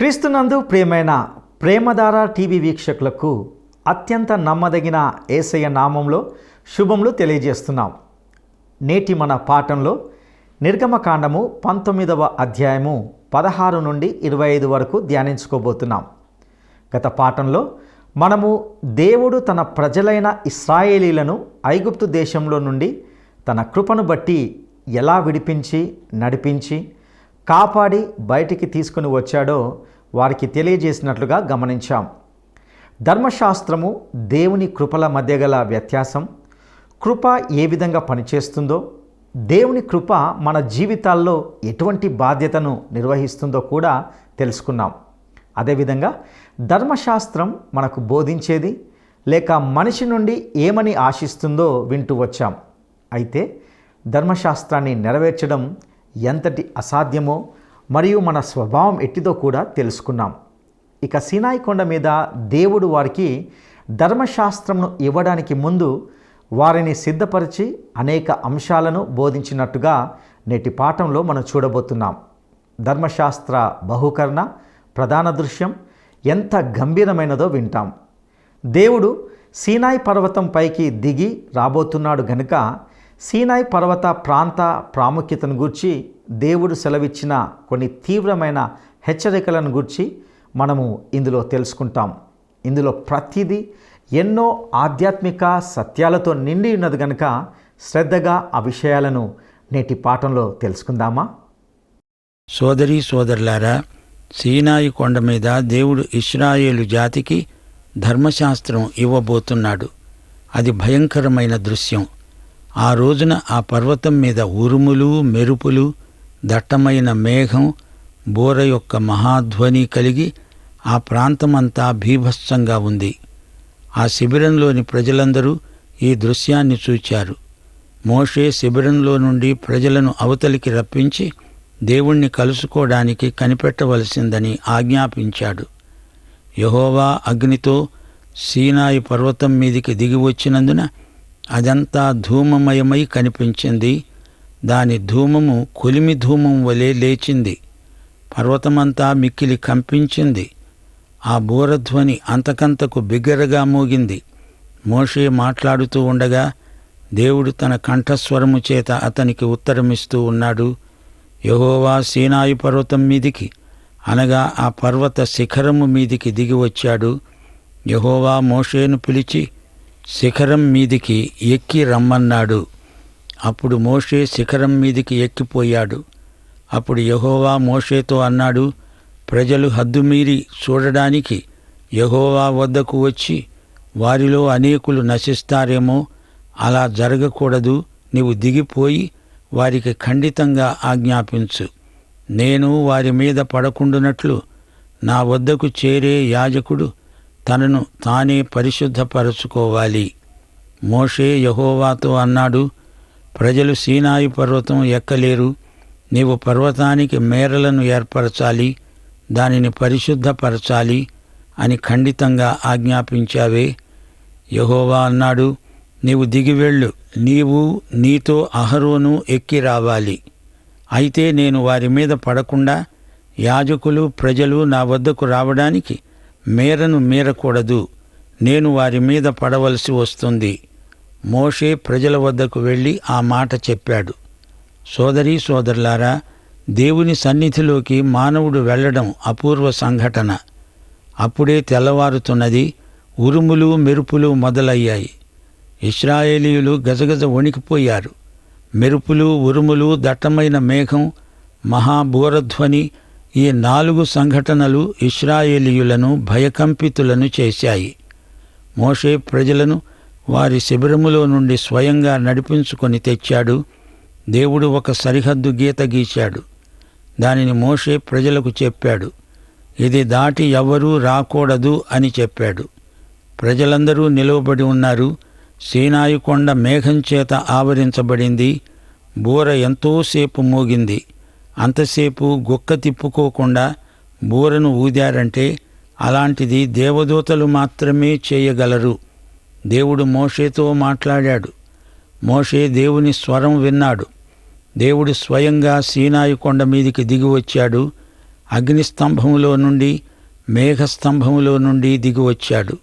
క్రీస్తునందు ప్రియమైన ప్రేమధార టీవీ వీక్షకులకు అత్యంత నమ్మదగిన యేసయ్య నామంలో శుభములు తెలియజేస్తున్నాం. నేటి మన పాఠంలో నిర్గమకాండము 19వ అధ్యాయము 16 నుండి 25 వరకు ధ్యానించుకోబోతున్నాం. గత పాఠంలో మనము దేవుడు తన ప్రజలైన ఇశ్రాయేలీలను ఐగుప్తు దేశంలో నుండి తన కృపను బట్టి ఎలా విడిపించి నడిపించి కాపాడి బయటికి తీసుకుని వచ్చాడో వారికి తెలియజేసినట్లుగా గమనించాం. ధర్మశాస్త్రము దేవుని కృపల మధ్య గల వ్యత్యాసం, కృప ఏ విధంగా పనిచేస్తుందో, దేవుని కృప మన జీవితాల్లో ఎటువంటి బాధ్యతను నిర్వహిస్తుందో కూడా తెలుసుకున్నాం. అదేవిధంగా ధర్మశాస్త్రం మనకు బోధించేది లేక మనిషి నుండి ఏమని ఆశిస్తుందో వింటూ వచ్చాం. అయితే ధర్మశాస్త్రాన్ని నెరవేర్చడం ఎంతటి అసాధ్యమో మరియు మన స్వభావం ఎట్టిదో కూడా తెలుసుకున్నాం. ఇక సీనాయి కొండ మీద దేవుడు వారికి ధర్మశాస్త్రంను ఇవ్వడానికి ముందు వారిని సిద్ధపరిచి అనేక అంశాలను బోధించినట్టుగా నేటి పాఠంలో మనం చూడబోతున్నాం. ధర్మశాస్త్ర బహుకరణ ప్రధాన దృశ్యం ఎంత గంభీరమైనదో వింటాం. దేవుడు సీనాయి పర్వతం పైకి దిగి రాబోతున్నాడు గనుక సీనాయి పర్వత ప్రాంత ప్రాముఖ్యతను గూర్చి దేవుడు సెలవిచ్చిన కొన్ని తీవ్రమైన హెచ్చరికలను గూర్చి మనము ఇందులో తెలుసుకుంటాం. ఇందులో ప్రతిదీ ఎన్నో ఆధ్యాత్మిక సత్యాలతో నిండి ఉన్నది కనుక శ్రద్ధగా ఆ విషయాలను నేటి పాఠంలో తెలుసుకుందామా? సోదరీ సోదరులారా, సీనాయి కొండ మీద దేవుడు ఇశ్రాయేలు జాతికి ధర్మశాస్త్రం ఇవ్వబోతున్నాడు. అది భయంకరమైన దృశ్యం. ఆ రోజున ఆ పర్వతం మీద ఉరుములు మెరుపులు, దట్టమైన మేఘం, బోర యొక్క మహాధ్వని కలిగి ఆ ప్రాంతమంతా భీభత్సంగా ఉంది. ఆ శిబిరంలోని ప్రజలందరూ ఈ దృశ్యాన్ని చూచారు. మోషే శిబిరంలో నుండి ప్రజలను అవతలికి రప్పించి దేవుణ్ణి కలుసుకోవడానికి కనిపెట్టవలసిందని ఆజ్ఞాపించాడు. యెహోవా అగ్నితో సీనాయి పర్వతం మీదికి దిగి వచ్చినందున అదంతా ధూమమయమై కనిపించింది. దాని ధూమము కొలిమి ధూమం వలె లేచింది. పర్వతమంతా మిక్కిలి కంపించింది. ఆ బూరధ్వని అంతకంతకు బిగ్గరగా మోగింది. మోషే మాట్లాడుతూ ఉండగా దేవుడు తన కంఠస్వరము చేత అతనికి ఉత్తరమిస్తూ ఉన్నాడు. యెహోవా సీనాయి పర్వతం మీదికి అనగా ఆ పర్వత శిఖరము మీదికి దిగి వచ్చాడు. యెహోవా మోషేను పిలిచి శిఖరం మీదికి ఎక్కి రమ్మన్నాడు. అప్పుడు మోషే శిఖరం మీదికి ఎక్కిపోయాడు. అప్పుడు యెహోవా మోషేతో అన్నాడు, ప్రజలు హద్దుమీరి చూడడానికి యెహోవా వద్దకు వచ్చి వారిలో అనేకులు నశిస్తారేమో, అలా జరగకూడదు. నీవు దిగిపోయి వారికి ఖండితంగా ఆజ్ఞాపించు. నేను వారి మీద పడకుండునట్లు నా వద్దకు చేరే యాజకుడు తనను తానే పరిశుద్ధపరచుకోవాలి. మోషే యెహోవాతో అన్నాడు, ప్రజలు సీనాయి పర్వతం ఎక్కలేరు. నీవు పర్వతానికి మేరలను ఏర్పరచాలి, దానిని పరిశుద్ధపరచాలి అని ఖండితంగా ఆజ్ఞాపించావే. యెహోవా అన్నాడు, నీవు దిగివెళ్ళు, నీవు నీతో అహరోను ఎక్కి రావాలి. అయితే నేను వారి మీద పడకుండా యాజకులు ప్రజలు నా వద్దకు రావడానికి మేరను మీరకూడదు. నేను వారి మీద పడవలసి వస్తుంది. మోషే ప్రజల వద్దకు వెళ్ళి ఆ మాట చెప్పాడు. సోదరీ సోదరులారా, దేవుని సన్నిధిలోకి మానవుడు వెళ్ళడం అపూర్వ సంఘటన. అప్పుడే తెల్లవారుతున్నది. ఉరుములు మెరుపులు మొదలయ్యాయి. ఇశ్రాయేలీయులు గజగజ వణికిపోయారు. మెరుపులు, ఉరుములు, దట్టమైన మేఘం, మహాబూరధ్వని, ఈ 4 సంఘటనలు ఇశ్రాయేలీయులను భయకంపితులను చేశాయి. మోషే ప్రజలను వారి శిబిరములో నుండి స్వయంగా నడిపించుకొని తెచ్చాడు. దేవుడు ఒక సరిహద్దు గీత గీశాడు. దానిని మోషే ప్రజలకు చెప్పాడు. ఇది దాటి ఎవ్వరూ రాకూడదు అని చెప్పాడు. ప్రజలందరూ నిలువబడి ఉన్నారు. సీనాయి కొండ మేఘం చేత ఆవరించబడింది. బూర ఎంతోసేపు మోగింది. అంతసేపు గుక్క తిప్పుకోకుండా బూరను ఊదారంటే అలాంటిది దేవదూతలు మాత్రమే చేయగలరు. దేవుడు మోషేతో మాట్లాడాడు. మోషే దేవుని స్వరం విన్నాడు. దేవుడు స్వయంగా సీనాయి కొండ మీదికి దిగి వచ్చాడు. అగ్నిస్తంభములో నుండి మేఘస్తంభములో నుండి దిగివచ్చాడు.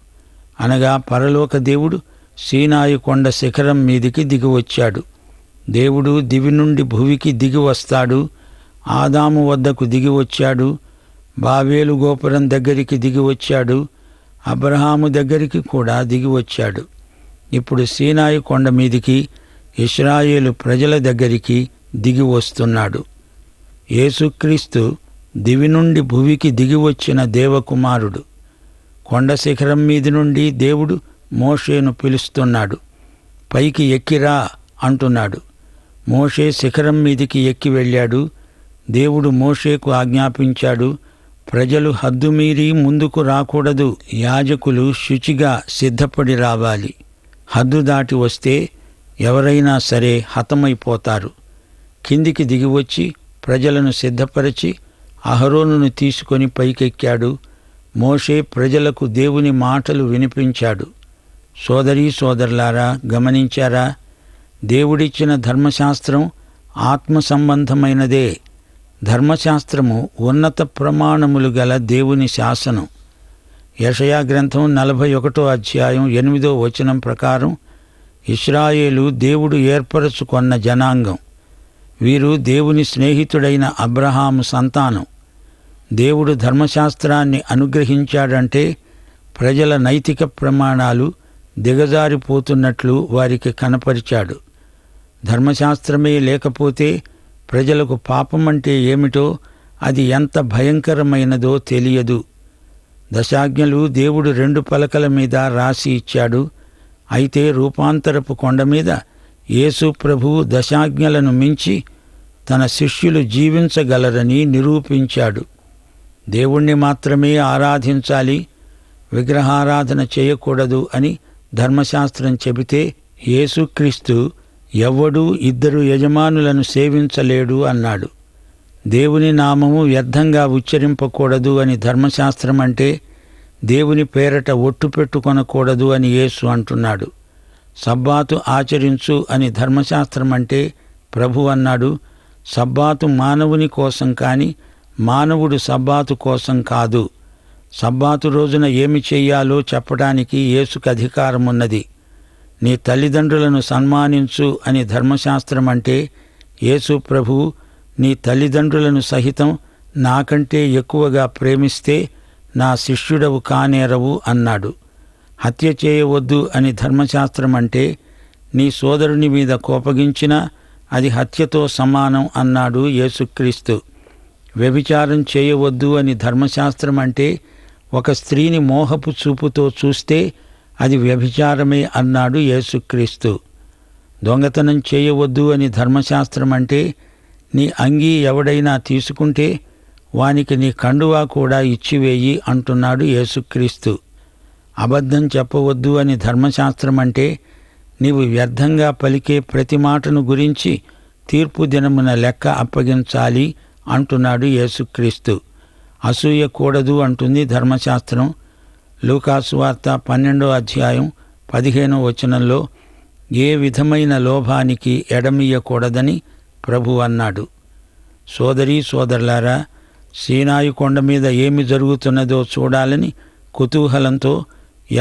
అనగా పరలోక దేవుడు సీనాయి కొండ శిఖరం మీదికి దిగివచ్చాడు. దేవుడు దివి నుండి భువికి దిగివస్తాడు. ఆదాము వద్దకు దిగివచ్చాడు. బాబేలు గోపురం దగ్గరికి దిగివచ్చాడు. అబ్రహాము దగ్గరికి కూడా దిగివచ్చాడు. ఇప్పుడు సీనాయి కొండ మీదికి ఇశ్రాయేలు ప్రజల దగ్గరికి దిగి వస్తున్నాడు. యేసుక్రీస్తు దివి నుండి భువికి దిగివచ్చిన దేవకుమారుడు. కొండ శిఖరం మీది నుండి దేవుడు మోషేను పిలుస్తున్నాడు. పైకి ఎక్కిరా అంటున్నాడు. మోషే శిఖరం మీదికి ఎక్కి వెళ్ళాడు. దేవుడు మోషేకు ఆజ్ఞాపించాడు, ప్రజలు హద్దుమీరి ముందుకు రాకూడదు. యాజకులు శుచిగా సిద్ధపడి రావాలి. హద్దు దాటి వస్తే ఎవరైనా సరే హతమైపోతారు. కిందికి దిగివచ్చి ప్రజలను సిద్ధపరిచి అహరోనును తీసుకొని పైకెక్కాడు. మోషే ప్రజలకు దేవుని మాటలు వినిపించాడు. సోదరీ సోదరులారా, గమనించారా? దేవుడిచ్చిన ధర్మశాస్త్రం ఆత్మ సంబంధమైనదే. ధర్మశాస్త్రము ఉన్నత ప్రమాణములు గల దేవుని శాసనం. యెషయా గ్రంథం 41వ అధ్యాయం 8వ వచనం ప్రకారం ఇశ్రాయేలు దేవుడు ఏర్పరచుకొన్న జనాంగం. వీరు దేవుని స్నేహితుడైన అబ్రహాము సంతానం. దేవుడు ధర్మశాస్త్రాన్ని అనుగ్రహించాడంటే ప్రజల నైతిక ప్రమాణాలు దిగజారిపోతున్నట్లు వారికి కనపరిచాడు. ధర్మశాస్త్రమే లేకపోతే ప్రజలకు పాపమంటే ఏమిటో, అది ఎంత భయంకరమైనదో తెలియదు. దశాజ్ఞలు దేవుడు 2 పలకల మీద రాసి ఇచ్చాడు. అయితే రూపాంతరపు కొండ మీద యేసు ప్రభువు దశాజ్ఞలను మించి తన శిష్యులు జీవించగలరని నిరూపించాడు. దేవుణ్ణి మాత్రమే ఆరాధించాలి, విగ్రహారాధన చేయకూడదు అని ధర్మశాస్త్రం చెబితే యేసుక్రీస్తు ఎవ్వడూ 2 యజమానులను సేవించలేడు అన్నాడు. దేవుని నామము వ్యర్థంగా ఉచ్చరింపకూడదు అని ధర్మశాస్త్రం అంటే దేవుని పేరట ఒట్టు పెట్టుకొనకూడదు అని యేసు అంటున్నాడు. సబ్బాతు ఆచరించు అని ధర్మశాస్త్రం అంటే ప్రభు అన్నాడు. సబ్బాతు మానవుని కోసం కాని మానవుడు సబ్బాతు కోసం కాదు. సబ్బాతు రోజున ఏమి చెయ్యాలో చెప్పడానికి యేసుకు అధికారమున్నది. నీ తల్లిదండ్రులను సన్మానించు అని ధర్మశాస్త్రం అంటే యేసు ప్రభువు నీ తల్లిదండ్రులను సహితం నాకంటే ఎక్కువగా ప్రేమిస్తే నా శిష్యుడవు కానేరవు అన్నాడు. హత్య చేయవద్దు అని ధర్మశాస్త్రం అంటే నీ సోదరుని మీద కోపగించినా అది హత్యతో సమానం అన్నాడు యేసుక్రీస్తు. వ్యభిచారం చేయవద్దు అని ధర్మశాస్త్రం అంటే ఒక స్త్రీని మోహపు చూపుతో చూస్తే అది వ్యభిచారమే అన్నాడు యేసుక్రీస్తు. దొంగతనం చేయవద్దు అని ధర్మశాస్త్రం అంటే నీ అంగీ ఎవడైనా తీసుకుంటే వానికి నీ కండువా కూడా ఇచ్చివేయి అంటున్నాడు యేసుక్రీస్తు. అబద్ధం చెప్పవద్దు అని ధర్మశాస్త్రం అంటే నీవు వ్యర్థంగా పలికే ప్రతి మాటను గురించి తీర్పు దినమున లెక్క అప్పగించాలి అంటున్నాడు యేసుక్రీస్తు. అసూయ కూడదు అంటుంది ధర్మశాస్త్రం. లూకాసు వార్త 12వ అధ్యాయం 15వ వచనంలో ఏ విధమైన లోభానికి ఎడమియ్యకూడదని ప్రభు అన్నాడు. సోదరీ సోదరులారా, సీనాయి కొండ మీద ఏమి జరుగుతున్నదో చూడాలని కుతూహలంతో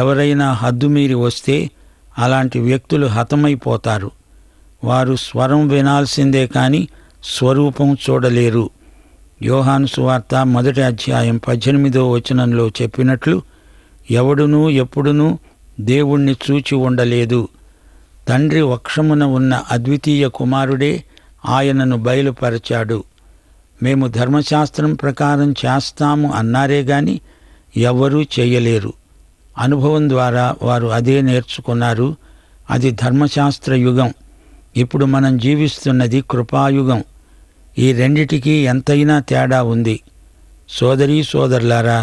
ఎవరైనా హద్దుమీరి వస్తే అలాంటి వ్యక్తులు హతమైపోతారు. వారు స్వరం వినాల్సిందే కాని స్వరూపం చూడలేరు. యోహాను సువార్త 1వ అధ్యాయం 18వ వచనంలో చెప్పినట్లు ఎవడునూ ఎప్పుడునూ దేవుణ్ణి చూచి ఉండలేదు. తండ్రి వక్షమున ఉన్న అద్వితీయ కుమారుడే ఆయనను బయలుపరచాడు. మేము ధర్మశాస్త్రం ప్రకారం చేస్తాము అన్నారే గాని ఎవ్వరూ చెయ్యలేరు. అనుభవం ద్వారా వారు అదే నేర్చుకున్నారు. అది ధర్మశాస్త్ర యుగం. ఇప్పుడు మనం జీవిస్తున్నది కృపాయుగం. ఈ రెండిటికీ ఎంతైనా తేడా ఉంది. సోదరీ సోదరులారా,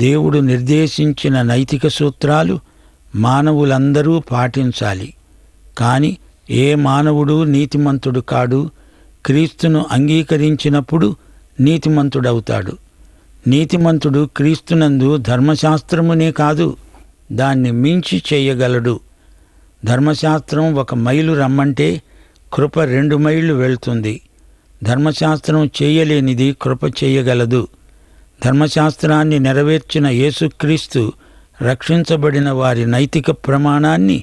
దేవుడు నిర్దేశించిన నైతిక సూత్రాలు మానవులందరూ పాటించాలి. కాని ఏ మానవుడు నీతిమంతుడు కాడు. క్రీస్తును అంగీకరించినప్పుడు నీతిమంతుడవుతాడు. నీతిమంతుడు క్రీస్తునందు ధర్మశాస్త్రమునే కాదు, దాన్ని మించి చెయ్యగలడు. ధర్మశాస్త్రం 1 మైలు రమ్మంటే కృప 2 మైళ్ళు వెళ్తుంది. ధర్మశాస్త్రం చేయలేనిది కృప చేయగలదు. ధర్మశాస్త్రాన్ని నెరవేర్చిన యేసుక్రీస్తు రక్షించబడిన వారి నైతిక ప్రమాణాన్ని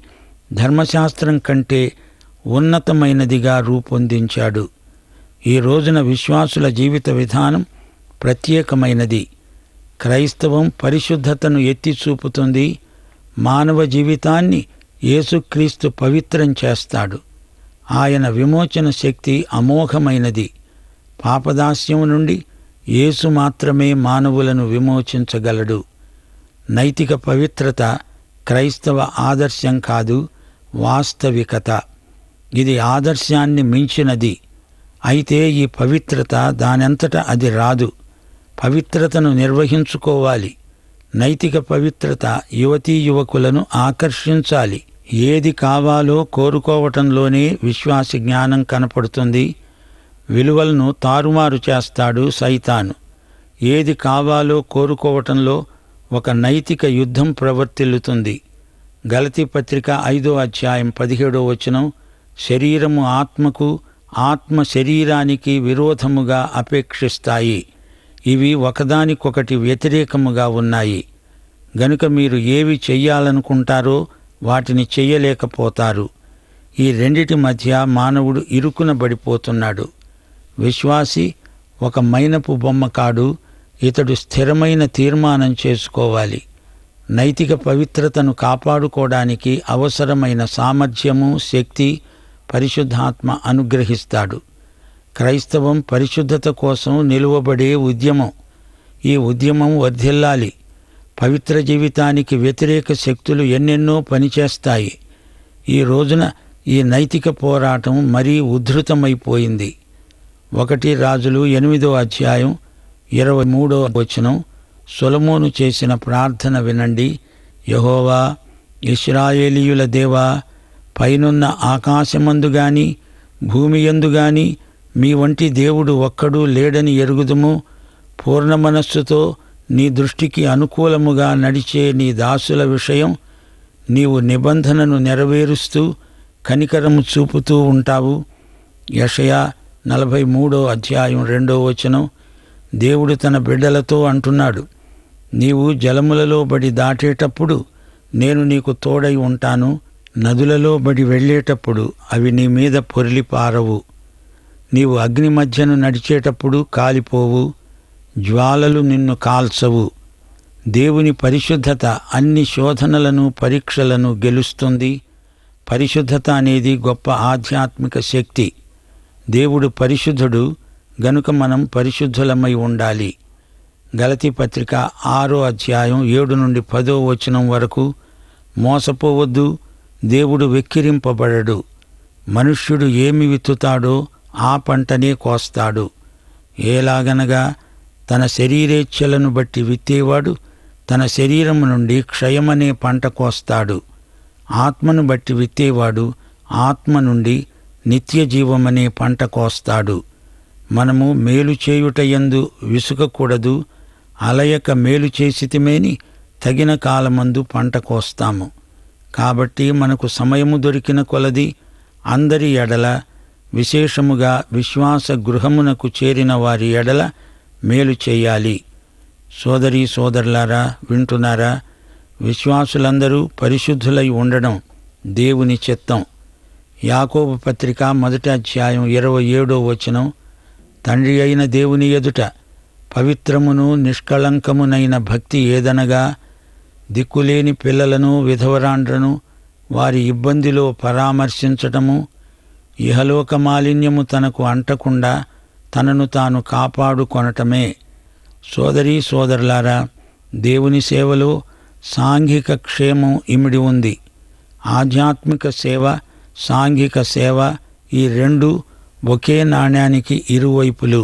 ధర్మశాస్త్రం కంటే ఉన్నతమైనదిగా రూపొందించాడు. ఈ రోజున విశ్వాసుల జీవిత విధానం ప్రత్యేకమైనది. క్రైస్తవం పరిశుద్ధతను ఎత్తి చూపుతుంది. మానవ జీవితాన్ని యేసుక్రీస్తు పవిత్రం చేస్తాడు. ఆయన విమోచన శక్తి అమోఘమైనది. పాపదాస్యం నుండి యేసు మాత్రమే మానవులను విమోచించగలడు. నైతిక పవిత్రత క్రైస్తవ ఆదర్శం కాదు, వాస్తవికత. ఇది ఆదర్శాన్ని మించినది. అయితే ఈ పవిత్రత దానంతట అది రాదు. పవిత్రతను నిర్వహించుకోవాలి. నైతిక పవిత్రత యువతీ యువకులను ఆకర్షించాలి. ఏది కావాలో కోరుకోవటంలోనే విశ్వాసి జ్ఞానం కనపడుతుంది. విలువలను తారుమారు చేస్తాడు సైతాను. ఏది కావాలో కోరుకోవటంలో ఒక నైతిక యుద్ధం ప్రవర్తిల్లుతుంది. గలతీ పత్రిక 5:17 శరీరము ఆత్మకు, ఆత్మ శరీరానికి విరోధముగా అపేక్షిస్తాయి. ఇవి ఒకదానికొకటి వ్యతిరేకముగా ఉన్నాయి. గనుక మీరు ఏవి చెయ్యాలనుకుంటారో వాటిని చెయ్యలేకపోతారు. ఈ రెండిటి మధ్య మానవుడు ఇరుకునబడిపోతున్నాడు. విశ్వాసి ఒక మైనపు బొమ్మ కాడు. ఇతడు స్థిరమైన తీర్మానం చేసుకోవాలి. నైతిక పవిత్రతను కాపాడుకోవడానికి అవసరమైన సామర్థ్యము, శక్తి పరిశుద్ధాత్మ అనుగ్రహిస్తాడు. క్రైస్తవం పరిశుద్ధత కోసం నిలువబడే ఉద్యమం. ఈ ఉద్యమం వర్ధిల్లాలి. పవిత్ర జీవితానికి వ్యతిరేక శక్తులు ఎన్నెన్నో పనిచేస్తాయి. ఈ రోజున ఈ నైతిక పోరాటం మరీ ఉద్ధృతమైపోయింది. 1 రాజులు 8:23 సొలొమోను చేసిన ప్రార్థన వినండి. యెహోవా, ఇశ్రాయేలీయుల దేవా, పైనున్న ఆకాశమందు గాని భూమియందు గాని మీ వంటి దేవుడు ఒక్కడూ లేడని ఎరుగుదుము. పూర్ణ మనస్సుతో నీ దృష్టికి అనుకూలముగా నడిచే నీ దాసుల విషయం నీవు నిబంధనను నెరవేరుస్తూ కనికరము చూపుతూ ఉంటావు. యెషయా 43:2 దేవుడు తన బిడ్డలతో అంటున్నాడు, నీవు జలములలో బడి దాటేటప్పుడు నేను నీకు తోడై ఉంటాను. నదులలో బడి వెళ్ళేటప్పుడు అవి నీ మీద పొర్లిపారవు. నీవు అగ్ని మధ్యను నడిచేటప్పుడు కాలిపోవు, జ్వాలలు నిన్ను కాల్చవు. దేవుని పరిశుద్ధత అన్ని శోధనలను, పరీక్షలను గెలుస్తుంది. పరిశుద్ధత అనేది గొప్ప ఆధ్యాత్మిక శక్తి. దేవుడు పరిశుద్ధుడు గనుక మనం పరిశుద్ధులమై ఉండాలి. గలతీ పత్రిక 6:7-10 మోసపోవద్దు, దేవుడు వెక్కిరింపబడడు. మనుష్యుడు ఏమి విత్తుతాడో ఆ పంటనే కోస్తాడు. ఏలాగనగా తన శరీరేచ్ఛలను బట్టి విత్తేవాడు తన శరీరము నుండి క్షయమనే పంట కోస్తాడు. ఆత్మను బట్టి విత్తేవాడు ఆత్మ నుండి నిత్యజీవమనే పంట కోస్తాడు. మనము మేలు చేయుటయందు విసుగకూడదు. అలయక మేలు చేసితిమేని తగిన కాలమందు పంట కోస్తాము. కాబట్టి మనకు సమయము దొరికిన కొలది అందరి ఎడల, విశేషముగా విశ్వాస గృహమునకు చేరిన వారి ఎడల మేలు చేయాలి. సోదరీ సోదరులారా, వింటున్నారా? విశ్వాసులందరూ పరిశుద్ధులై ఉండడం దేవుని చిత్తం. యాకోబు పత్రిక 1:27 తండ్రి అయిన దేవుని ఎదుట పవిత్రమును నిష్కళంకమునైన భక్తి ఏదనగా దిక్కులేని పిల్లలను, విధవరాండ్రను వారి ఇబ్బందిలో పరామర్శించటము, ఇహలోక మాలిన్యము తనకు అంటకుండా తనను తాను కాపాడుకొనటమే. సోదరీ సోదరులారా, దేవుని సేవలో సాంఘిక క్షేమం ఇమిడి ఉంది. ఆధ్యాత్మిక సేవ, సాంఘిక సేవ ఈ రెండు ఒకే నాణ్యానికి ఇరువైపులు.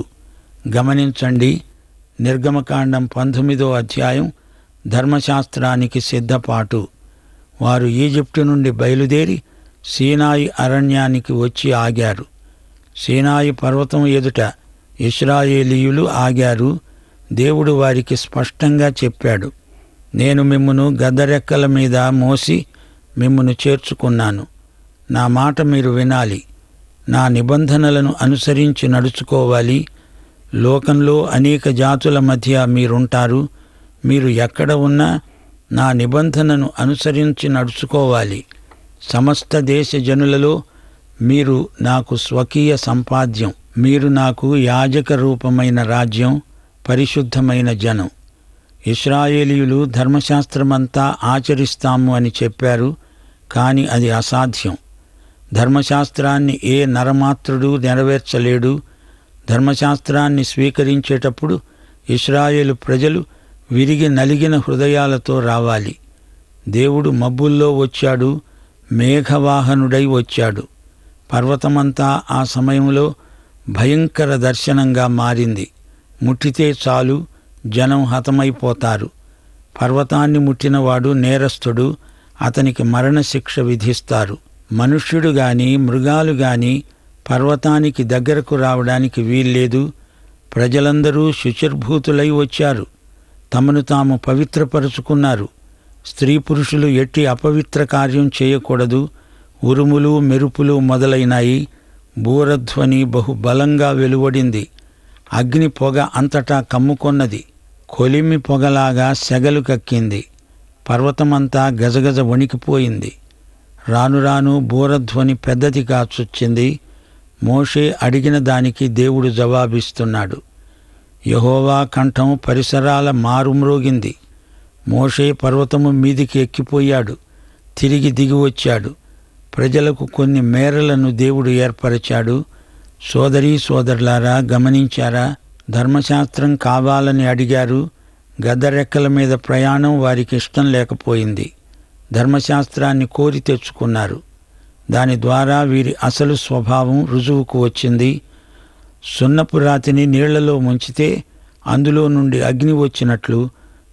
గమనించండి. నిర్గమకాండం 19 ధర్మశాస్త్రానికి సిద్ధపాటు. వారు ఈజిప్టు నుండి బయలుదేరి సీనాయి అరణ్యానికి వచ్చి ఆగారు. సీనాయి పర్వతం ఎదుట ఇశ్రాయేలీయులు ఆగారు. దేవుడు వారికి స్పష్టంగా చెప్పాడు, నేను మిమ్మును గద్దరెక్కల మీద మోసి మిమ్మును చేర్చుకున్నాను. నా మాట మీరు వినాలి, నా నిబంధనలను అనుసరించి నడుచుకోవాలి. లోకంలో అనేక జాతుల మధ్య మీరుంటారు. మీరు ఎక్కడ ఉన్నా నా నిబంధనను అనుసరించి నడుచుకోవాలి. సమస్త దేశ జనులలో మీరు నాకు స్వకీయ సంపాద్యం. మీరు నాకు యాజక రూపమైన రాజ్యం, పరిశుద్ధమైన జనం. ఇశ్రాయేలీయులు ధర్మశాస్త్రమంతా ఆచరిస్తాము అని చెప్పారు, కాని అది అసాధ్యం. ధర్మశాస్త్రాన్ని ఏ నరమాత్రుడు నెరవేర్చలేడు. ధర్మశాస్త్రాన్ని స్వీకరించేటప్పుడు ఇశ్రాయేలు ప్రజలు విరిగి నలిగిన హృదయాలతో రావాలి. దేవుడు మబ్బుల్లో వచ్చాడు, మేఘవాహనుడై వచ్చాడు. పర్వతమంతా ఆ సమయంలో భయంకర దర్శనంగా మారింది. ముట్టితే చాలు, జనం హతమైపోతారు. పర్వతాన్ని ముట్టినవాడు నేరస్తుడు, అతనికి మరణశిక్ష విధిస్తారు. మనుష్యుడు గాని మృగాలు గాని పర్వతానికి దగ్గరకు రావడానికి వీల్లేదు. ప్రజలందరూ శుచిర్భూతులై వచ్చారు, తమను తాము పవిత్రపరుచుకున్నారు. స్త్రీ పురుషులు ఎట్టి అపవిత్ర కార్యం చేయకూడదు. ఉరుములు మెరుపులు మొదలైనాయి. బూరధ్వని బహుబలంగా వెలువడింది. అగ్ని పొగ అంతటా కమ్ముకొన్నది. కొలిమి పొగలాగా సెగలు కక్కింది. పర్వతమంతా గజగజ వణికిపోయింది. రాను రాను బూరధ్వని పెద్దదిగా చొచ్చింది. మోషే అడిగిన దానికి దేవుడు జవాబిస్తున్నాడు. యెహోవా కంఠం పరిసరాల మారుమ్రోగింది. మోషే పర్వతము మీదికి ఎక్కిపోయాడు, తిరిగి దిగివచ్చాడు. ప్రజలకు కొన్ని మేరలను దేవుడు ఏర్పరిచాడు. సోదరీ సోదరులారా, గమనించారా? ధర్మశాస్త్రం కావాలని అడిగారు. గద్దరెక్కల మీద ప్రయాణం వారికి ఇష్టం లేకపోయింది. ధర్మశాస్త్రాన్ని కోరి తెచ్చుకున్నారు. దాని ద్వారా వీరి అసలు స్వభావం రుజువుకు వచ్చింది. సున్నపు రాతిని నీళ్లలో ముంచితే అందులో నుండి అగ్ని వచ్చినట్లు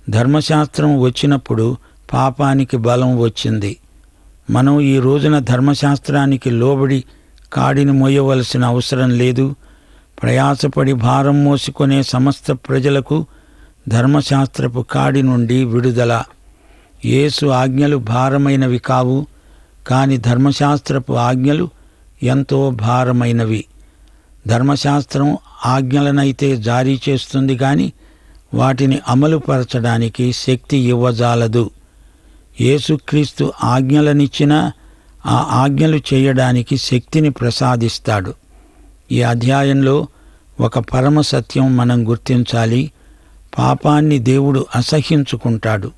ధర్మశాస్త్రం వచ్చినప్పుడు పాపానికి బలం వచ్చింది. మనం ఈ రోజున ధర్మశాస్త్రానికి లోబడి కాడిని మోయవలసిన అవసరం లేదు. ప్రయాసపడి భారం మోసుకొనే సమస్త ప్రజలకు ధర్మశాస్త్రపు కాడి నుండి విడుదల. యేసు ఆజ్ఞలు భారమైనవి కావు, కాని ధర్మశాస్త్రపు ఆజ్ఞలు ఎంతో భారమైనవి. ధర్మశాస్త్రం ఆజ్ఞలనైతే జారీ చేస్తుంది గాని వాటిని అమలుపరచడానికి శక్తి ఇవ్వజాలదు. యేసుక్రీస్తు ఆజ్ఞలనిచ్చినా ఆ ఆజ్ఞలు చేయడానికి శక్తిని ప్రసాదిస్తాడు. ఈ అధ్యాయంలో ఒక పరమ సత్యం మనం గుర్తించాలి. పాపాన్ని దేవుడు అసహ్యించుకుంటాడు.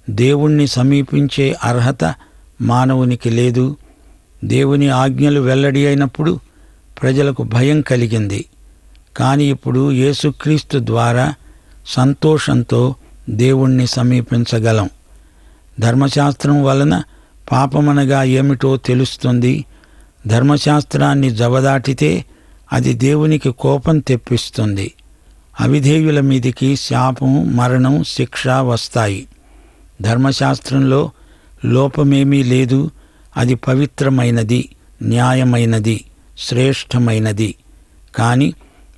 దేవుణ్ణి సమీపించే అర్హత మానవునికి లేదు. దేవుని ఆజ్ఞలు వెల్లడి అయినప్పుడు ప్రజలకు భయం కలిగింది. కాని ఇప్పుడు యేసుక్రీస్తు ద్వారా సంతోషంతో దేవుణ్ణి సమీపించగలం. ధర్మశాస్త్రం వలన పాపమనగా ఏమిటో తెలుస్తుంది. ధర్మశాస్త్రాన్ని జవదాటితే అది దేవునికి కోపం తెప్పిస్తుంది. అవిధేయుల మీదికి శాపం, మరణం, శిక్ష వస్తాయి. ధర్మశాస్త్రంలో లోపమేమీ లేదు. అది పవిత్రమైనది, న్యాయమైనది, శ్రేష్టమైనది. కాని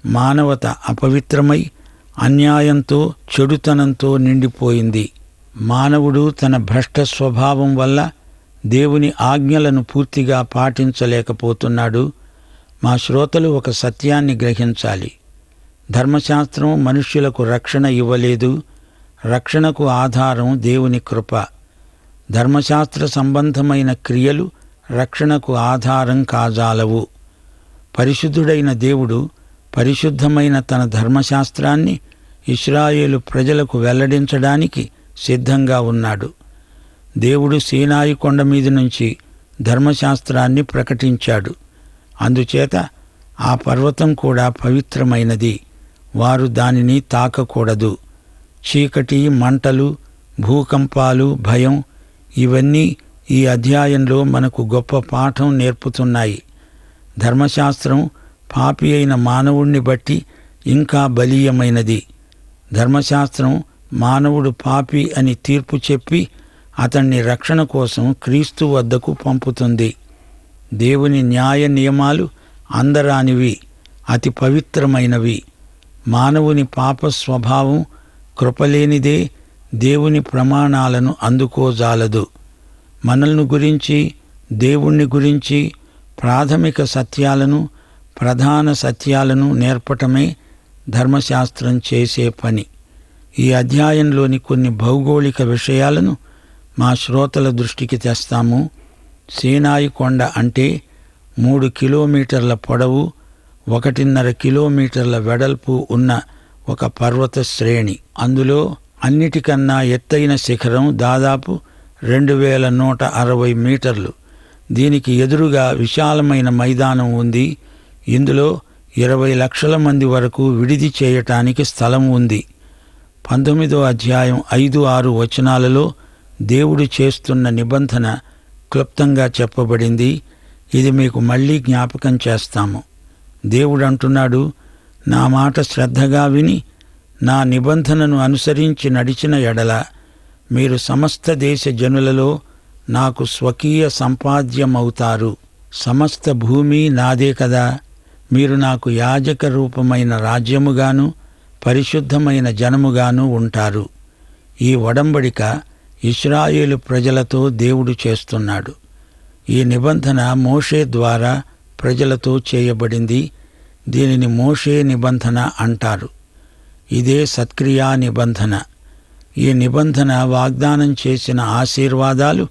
మానవత అపవిత్రమై అన్యాయంతో, చెడుతనంతో నిండిపోయింది. మానవుడు తన భ్రష్ట స్వభావం వల్ల దేవుని ఆజ్ఞలను పూర్తిగా పాటించలేకపోతున్నాడు. మా శ్రోతలు ఒక సత్యాన్ని గ్రహించాలి. ధర్మశాస్త్రం మనుష్యులకు రక్షణ ఇవ్వలేదు. రక్షణకు ఆధారం దేవుని కృప. ధర్మశాస్త్ర సంబంధమైన క్రియలు రక్షణకు ఆధారం కాజాలవు. పరిశుద్ధుడైన దేవుడు పరిశుద్ధమైన తన ధర్మశాస్త్రాన్ని ఇశ్రాయేలు ప్రజలకు వెల్లడించడానికి సిద్ధంగా ఉన్నాడు. దేవుడు సీనాయి కొండ మీద నుంచి ధర్మశాస్త్రాన్ని ప్రకటించాడు. అందుచేత ఆ పర్వతం కూడా పవిత్రమైనది. వారు దానిని తాకకూడదు. చీకటి, మంటలు, భూకంపాలు, భయం ఇవన్నీ ఈ అధ్యాయంలో మనకు గొప్ప పాఠం నేర్పుతున్నాయి. ధర్మశాస్త్రం పాపి అయిన మానవుణ్ణి బట్టి ఇంకా బలీయమైనది. ధర్మశాస్త్రం మానవుడు పాపి అని తీర్పు చెప్పి అతన్ని రక్షణ కోసం క్రీస్తు వద్దకు పంపుతుంది. దేవుని న్యాయ నియమాలు అందరానివి, అతి పవిత్రమైనవి. మానవుని పాప స్వభావం కృపలేనిదే దేవుని ప్రమాణాలను అందుకోజాలదు. మనల్ని గురించి, దేవుణ్ణి గురించి ప్రాథమిక సత్యాలను, ప్రధాన సత్యాలను నేర్పటమే ధర్మశాస్త్రం చేసే పని. ఈ అధ్యాయంలోని కొన్ని భౌగోళిక విషయాలను మా శ్రోతల దృష్టికి తెస్తాము. సీనాయి కొండ అంటే 3 కిలోమీటర్ల పొడవు, 1.5 కిలోమీటర్ల వెడల్పు ఉన్న ఒక పర్వత శ్రేణి. అందులో అన్నిటికన్నా ఎత్తైన శిఖరం దాదాపు 2160 మీటర్లు. దీనికి ఎదురుగా విశాలమైన మైదానం ఉంది. ఇందులో 20 లక్షల మంది వరకు విడిది చేయటానికి స్థలం ఉంది. 19వ అధ్యాయం 5-6 వచనాలలో దేవుడు చేస్తున్న నిబంధన క్లుప్తంగా చెప్పబడింది. ఇది మీకు మళ్ళీ జ్ఞాపకం చేస్తాము. దేవుడు అంటున్నాడు, నా మాట శ్రద్ధగా విని నా నిబంధనను అనుసరించి నడిచిన ఎడల మీరు సమస్త దేశ జనులలో నాకు స్వకీయ సంపాద్యమవుతారు. సమస్త భూమి నాదే కదా. మీరు నాకు యాజక రూపమైన రాజ్యముగాను పరిశుద్ధమైన జనముగాను ఉంటారు. ఈ ఒడంబడిక ఇశ్రాయేలు ప్రజలతో దేవుడు చేస్తున్నాడు. ఈ నిబంధన మోషే ద్వారా ప్రజలతో చేయబడింది. దీనిని మోషే నిబంధన అంటారు. ఇదే సత్క్రియా నిబంధన. ఈ నిబంధన వాగ్దానం చేసిన ఆశీర్వాదాలు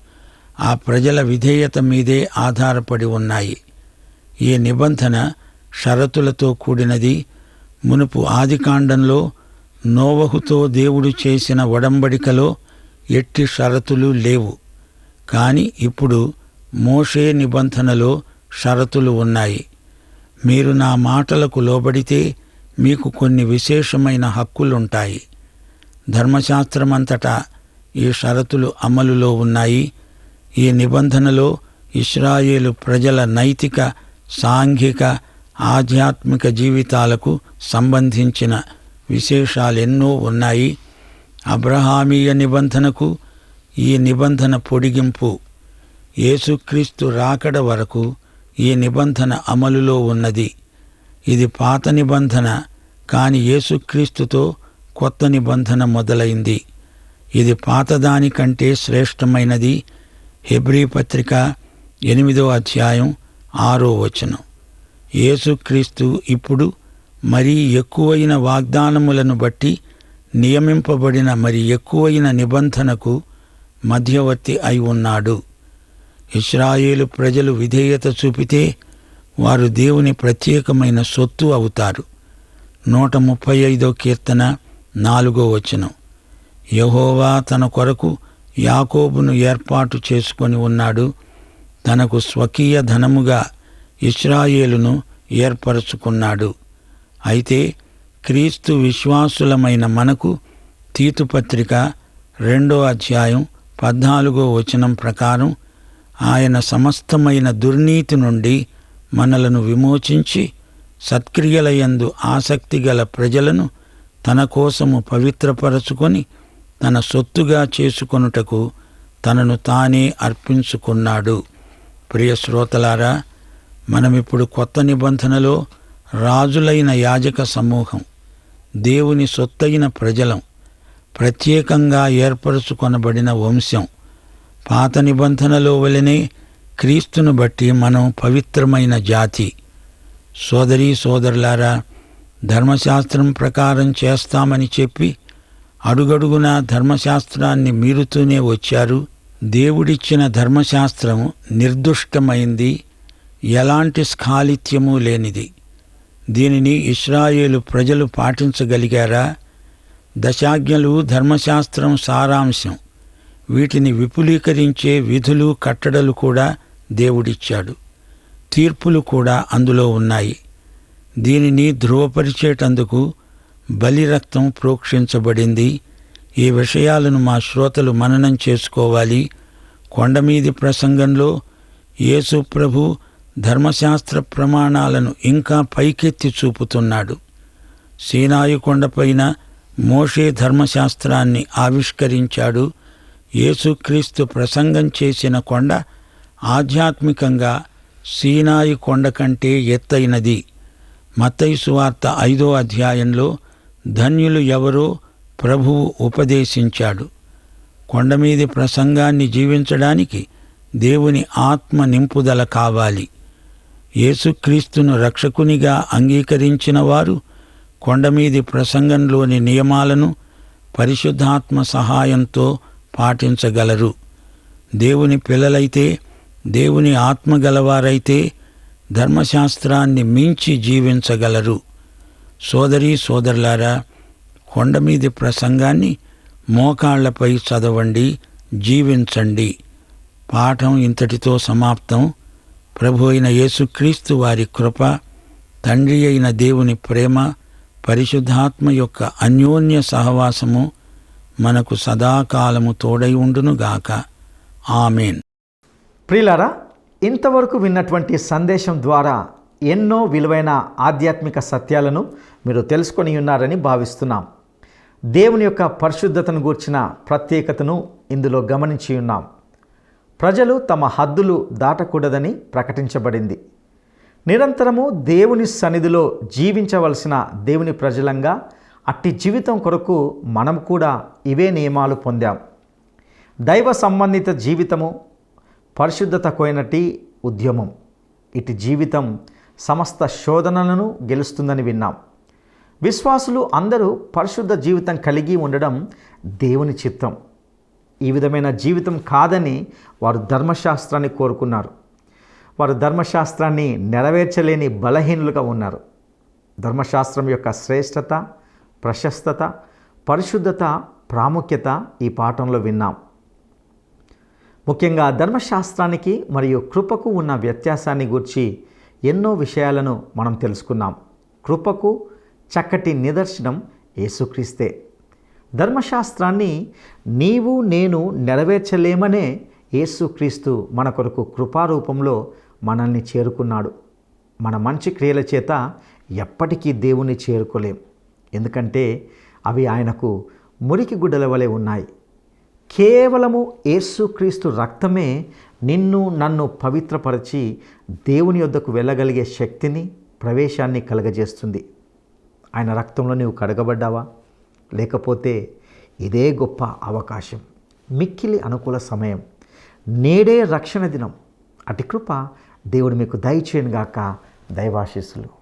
ఆ ప్రజల విధేయత మీదే ఆధారపడి ఉన్నాయి. ఈ నిబంధన షరతులతో కూడినది. మునుపు ఆదికాండంలో నోవహుతో దేవుడు చేసిన ఒడంబడికలో ఎట్టి షరతులు లేవు. కాని ఇప్పుడు మోషే నిబంధనలో షరతులు ఉన్నాయి. మీరు నా మాటలకు లోబడితే మీకు కొన్ని విశేషమైన హక్కులుంటాయి. ధర్మశాస్త్రమంతటా ఈ షరతులు అమలులో ఉన్నాయి. ఈ నిబంధనలో ఇశ్రాయేలు ప్రజల నైతిక, సాంఘిక, ఆధ్యాత్మిక జీవితాలకు సంబంధించిన విశేషాలెన్నో ఉన్నాయి. అబ్రహామీయ నిబంధనకు ఈ నిబంధన పొడిగింపు. యేసుక్రీస్తు రాకడ వరకు ఈ నిబంధన అమలులో ఉన్నది. ఇది పాత నిబంధన, కాని యేసుక్రీస్తుతో కొత్త నిబంధన మొదలైంది. ఇది పాతదానికంటే శ్రేష్టమైనది. హెబ్రీ పత్రిక 8వ అధ్యాయం 6వ వచనం. యేసుక్రీస్తు ఇప్పుడు మరీ ఎక్కువైన వాగ్దానములను బట్టి నియమింపబడిన మరి ఎక్కువైన నిబంధనకు మధ్యవర్తి అయి ఉన్నాడు. ఇశ్రాయేలు ప్రజలు విధేయత చూపితే వారు దేవుని ప్రత్యేకమైన సొత్తు అవుతారు. 135వ కీర్తన 4వ వచనం. యెహోవా తన కొరకు యాకోబును ఏర్పాటు చేసుకొని ఉన్నాడు. తనకు స్వకీయ ధనముగా ఇశ్రాయేలును ఏర్పరచుకున్నాడు. అయితే క్రీస్తు విశ్వాసులమైన మనకు తీతు పత్రిక 2వ అధ్యాయం 14వ వచనం ప్రకారం ఆయన సమస్తమైన దుర్నీతి నుండి మనలను విమోచించి సత్క్రియలయందు ఆసక్తిగల ప్రజలను తన కోసము పవిత్రపరచుకొని తన సొత్తుగా చేసుకొనుటకు తనను తానే అర్పించుకున్నాడు. ప్రియ శ్రోతలారా, మనమిప్పుడు కొత్త నిబంధనలో రాజులైన యాజక సమూహం, దేవుని సొత్తైన ప్రజలం, ప్రత్యేకంగా ఏర్పరచుకొనబడిన వంశం. పాత నిబంధనలో వలెనే క్రీస్తును బట్టి మనం పవిత్రమైన జాతి. సోదరీ సోదరులారా, ధర్మశాస్త్రం ప్రకారం చేస్తామని చెప్పి అడుగడుగునా ధర్మశాస్త్రాన్ని మీరుతూనే వచ్చారు. దేవుడిచ్చిన ధర్మశాస్త్రం నిర్దుష్టమైంది, ఎలాంటి స్ఖాళిత్యమూ లేనిది. దీనిని ఇశ్రాయేలు ప్రజలు పాటించగలిగారా? దశాజ్ఞలు ధర్మశాస్త్రం సారాంశం. వీటిని విపులీకరించే విధులు, కట్టడలు కూడా దేవుడిచ్చాడు. తీర్పులు కూడా అందులో ఉన్నాయి. దీనిని ధృవపరిచేటందుకు బలిరక్తం ప్రోక్షించబడింది. ఈ విషయాలను మా శ్రోతలు మననం చేసుకోవాలి. కొండమీది ప్రసంగంలో యేసు ప్రభు ధర్మశాస్త్ర ప్రమాణాలను ఇంకా పైకెత్తి చూపుతున్నాడు. సీనాయి కొండపైన మోషే ధర్మశాస్త్రాన్ని ఆవిష్కరించాడు. యేసుక్రీస్తు ప్రసంగం చేసిన కొండ ఆధ్యాత్మికంగా సీనాయి కొండ కంటే ఎత్తైనది. మత్తయి సువార్త 5వ అధ్యాయంలో ధన్యులు ఎవరో ప్రభువు ఉపదేశించాడు. కొండమీది ప్రసంగాన్ని జీవించడానికి దేవుని ఆత్మ నింపుదల కావాలి. యేసుక్రీస్తును రక్షకునిగా అంగీకరించిన వారు కొండమీది ప్రసంగంలోని నియమాలను పరిశుద్ధాత్మ సహాయంతో పాటించగలరు. దేవుని పిల్లలైతే, దేవుని ఆత్మ గలవారైతే ధర్మశాస్త్రాన్ని మించి జీవించగలరు. సోదరీ సోదరులారా, కొండమీది ప్రసంగాన్ని మోకాళ్లపై చదవండి, జీవించండి. పాఠం ఇంతటితో సమాప్తం. ప్రభు అయిన యేసుక్రీస్తు వారి కృప, తండ్రి అయిన దేవుని ప్రేమ, పరిశుద్ధాత్మ యొక్క అన్యోన్య సహవాసము మనకు సదాకాలము తోడై ఉండునుగాక. ఆమేన్. ప్రియులారా, ఇంతవరకు విన్నటువంటి సందేశం ద్వారా ఎన్నో విలువైన ఆధ్యాత్మిక సత్యాలను మీరు తెలుసుకొని ఉన్నారని భావిస్తున్నాం. దేవుని యొక్క పరిశుద్ధతను గూర్చిన ప్రత్యేకతను ఇందులో గమనించి ఉన్నాం. ప్రజలు తమ హద్దులు దాటకూడదని ప్రకటించబడింది. నిరంతరము దేవుని సన్నిధిలో జీవించవలసిన దేవుని ప్రజలంగా అట్టి జీవితం కొరకు మనం కూడా ఇవే నియమాలు పొందాం. దైవ సంబంధిత జీవితము, పరిశుద్ధత కోయినటి ఉద్యమం. ఇటు జీవితం సమస్త శోధనలను గెలుస్తుందని విన్నాం. విశ్వాసులు అందరూ పరిశుద్ధ జీవితం కలిగి ఉండడం దేవుని చిత్తం. ఈ విధమైన జీవితం కాదని వారు ధర్మశాస్త్రాన్ని కోరుకున్నారు. వారు ధర్మశాస్త్రాన్ని నెరవేర్చలేని బలహీనులుగా ఉన్నారు. ధర్మశాస్త్రం యొక్క శ్రేష్టత, ప్రశస్తత, పరిశుద్ధత, ప్రాముఖ్యత ఈ పాఠంలో విన్నాం. ముఖ్యంగా ధర్మశాస్త్రానికి మరియు కృపకు ఉన్న వ్యత్యాసాన్ని గూర్చి ఎన్నో విషయాలను మనం తెలుసుకున్నాం. కృపకు చక్కటి నిదర్శనం యేసుక్రీస్తే. ధర్మశాస్త్రాన్ని నీవు నేను నెరవేర్చలేమనే యేసుక్రీస్తు మన కొరకు కృపారూపంలో మనల్ని చేరుకున్నాడు. మన మంచి క్రియల చేత ఎప్పటికీ దేవుని చేరుకోలేం. ఎందుకంటే అవి ఆయనకు మురికి గుడ్డల వలె ఉన్నాయి. కేవలము యేసుక్రీస్తు రక్తమే నిన్ను నన్ను పవిత్రపరిచి దేవుని యొద్దకు వెళ్ళగలిగే శక్తిని, ప్రవేశాన్ని కలగజేస్తుంది. ఆయన రక్తంలో నీవు కడగబడ్డావా? లేకపోతే ఇదే గొప్ప అవకాశం, మిక్కిలి అనుకూల సమయం, నేడే రక్షణ దినం. అటి కృప దేవుడు మీకు దయచేయనుగాక. దైవాశీస్సులు.